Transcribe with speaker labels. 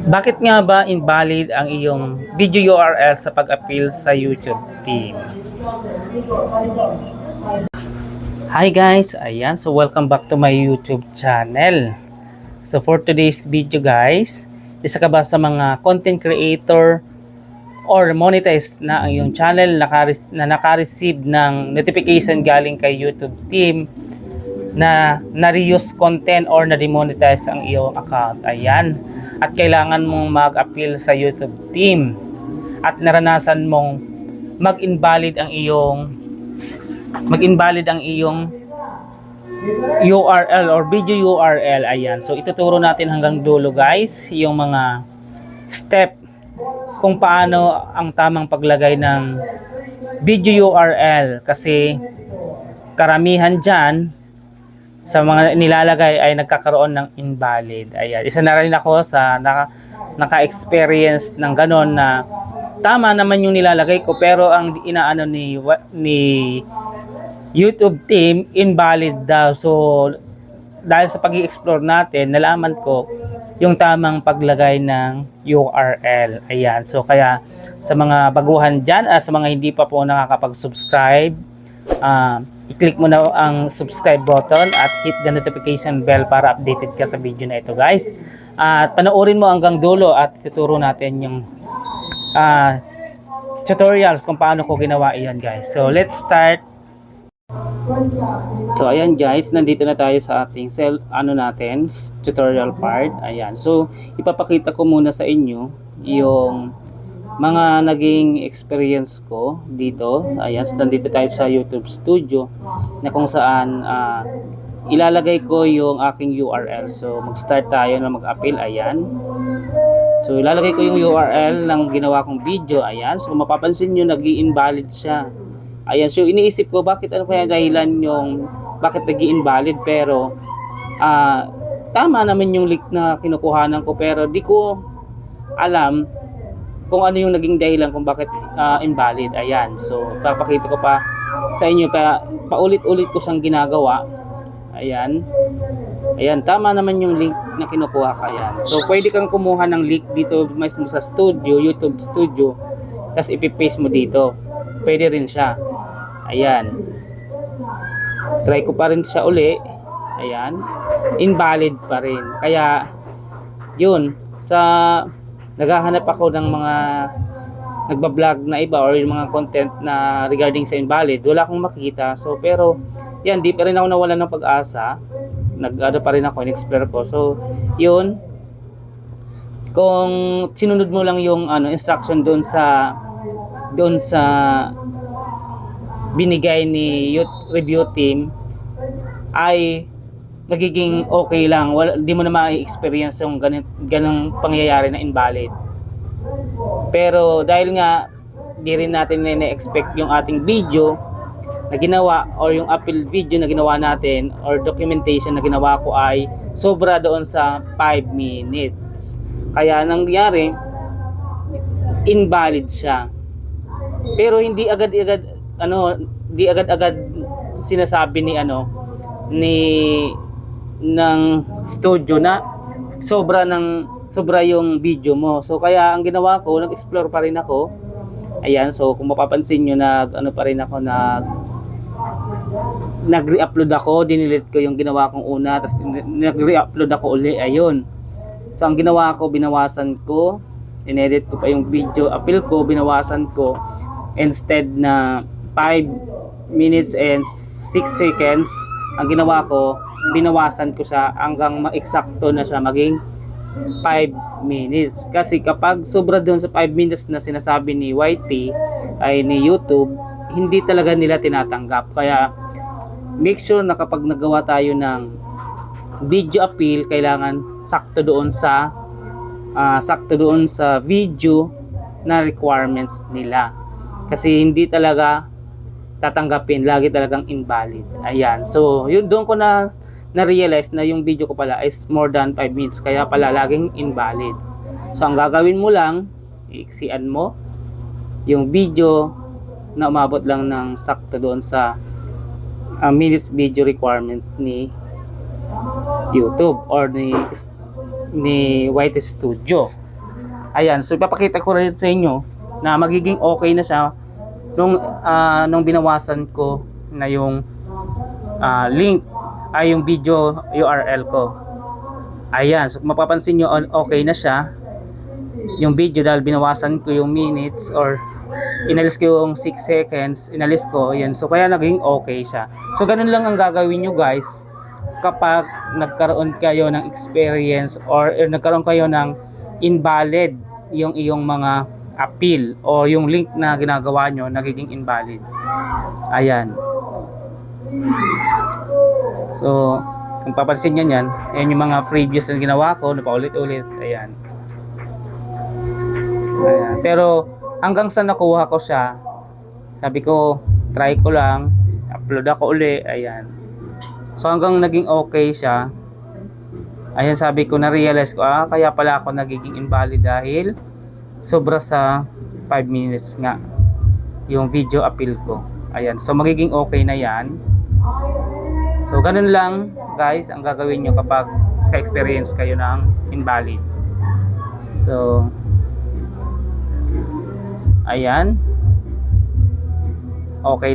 Speaker 1: Bakit nga ba invalid ang iyong video URL sa pag-appeal sa YouTube team? Hi guys, ayan, so welcome back to my YouTube channel. So for today's video guys, isa ka ba sa mga content creator or monetize na ang iyong channel na naka-receive ng notification galing kay YouTube team na na-reuse content or na-demonetize ang iyong account? Ayan, at kailangan mong mag-appeal sa YouTube team at naranasan mong mag-invalid ang iyong URL or video URL. Ayan, so ituturo natin hanggang dulo guys yung mga step kung paano ang tamang paglagay ng video URL, kasi karamihan dyan sa mga nilalagay ay nagkakaroon ng invalid. Ayan, isa na rin ako sa naka-experience ng ganon na tama naman yung nilalagay ko pero ang inaano ni YouTube team invalid daw. So dahil sa pag-i-explore natin, nalaman ko yung tamang paglagay ng URL. Ayan, so kaya sa mga baguhan dyan, sa mga hindi pa po nakakapag-subscribe, i-click mo na ang subscribe button at hit the notification bell para updated ka sa video na ito guys. At panoorin mo hanggang dulo at ituturo natin yung tutorials kung paano ko ginawa iyan guys. So let's start. So ayan guys, nandito na tayo sa ating tutorial part. Ayan, so ipapakita ko muna sa inyo yung mga naging experience ko dito. Ayan, so nandito tayo sa YouTube Studio na kung saan ilalagay ko yung aking URL. So mag-start tayo na mag-appeal. Ayan, so ilalagay ko yung URL ng ginawa kong video. Ayan, so kung mapapansin nyo, nag-i-invalid siya. Ayan, so iniisip ko bakit ano kaya dahilan yung bakit nag-i-invalid, pero tama naman yung link na kinukuhanan ko pero di ko alam kung ano yung naging dahilan kung bakit invalid. Ayan, so papakita ko pa sa inyo, paulit-ulit ko siyang ginagawa. Ayan, ayan, tama naman yung link na kinukuha ka. Ayan, so pwede kang kumuha ng link dito mismo sa studio, YouTube Studio, tapos ipipaste mo dito, pwede rin siya. Ayan, try ko pa rin siya uli. Ayan, invalid pa rin. Kaya yun, sa naghahanap ako ng mga nagbablog na iba or yung mga content na regarding sa invalid, wala akong makita. So pero yan, di pa rin ako nawalan ng pag-asa, nag-ano pa rin ako, in-explore ko. So yun, kung sinunod mo lang yung instruction doon sa binigay ni review team, ay nagiging okay lang. Hindi mo na ma-experience yung ganong pangyayari na invalid. Pero dahil nga di rin natin na-expect yung ating video na ginawa or yung appeal video na ginawa natin or documentation na ginawa ko ay sobra doon sa 5 minutes. Kaya nangyari, invalid siya. Pero hindi agad-agad sinasabi ng studio na sobra yung video mo. So kaya ang ginawa ko, nag-explore pa rin ako. Ayan, so kung mapapansin nyo, nag-re-upload ako, dinelete ko yung ginawa kong una, tapos nag-re-upload ako uli. Ayun, so ang ginawa ko, binawasan ko, inedit ko pa yung video appeal ko, binawasan ko, instead na 5 minutes and 6 seconds, ang ginawa ko, binawasan ko siya hanggang ma-eksakto na siya maging 5 minutes. Kasi kapag sobra doon sa 5 minutes na sinasabi ni YT ay ni YouTube, hindi talaga nila tinatanggap. Kaya make sure na kapag nagawa tayo ng video appeal, kailangan sakto doon sa video na requirements nila. Kasi hindi talaga tatanggapin, lagi talagang invalid. Ayan, so yun, doon ko na-realize na yung video ko pala is more than 5 minutes, kaya pala laging invalid. So ang gagawin mo lang, iiksian mo yung video na umabot lang ng sakto doon sa minutes video requirements ni YouTube or ni YT Studio. Ayan, so ipapakita ko rin sa inyo na magiging okay na siya nung binawasan ko na yung link ay yung video URL ko. Ayan, so kung mapapansin nyo, okay na siya yung video dahil binawasan ko yung minutes or inalis ko yung 6 seconds, inalis ko, yan. So kaya naging okay siya. So ganun lang ang gagawin nyo guys kapag nagkaroon kayo ng experience or nagkaroon kayo ng invalid yung iyong mga appeal o yung link na ginagawa nyo nagiging invalid. Ayan. So kung papansin nyo yan, yan yung mga previous na ginawa ko na paulit-ulit. Ayan. Ayan. Pero hanggang sa nakuha ko siya, sabi ko try ko lang, upload ako uli. Ayan. So hanggang naging okay siya, ayan, sabi ko na-realize ko, kaya pala ako nagiging invalid dahil sobra sa 5 minutes nga yung video appeal ko. Ayan, so magiging okay na yan. So ganun lang guys ang gagawin nyo kapag ka-experience kayo ng invalid. So ayan, okay.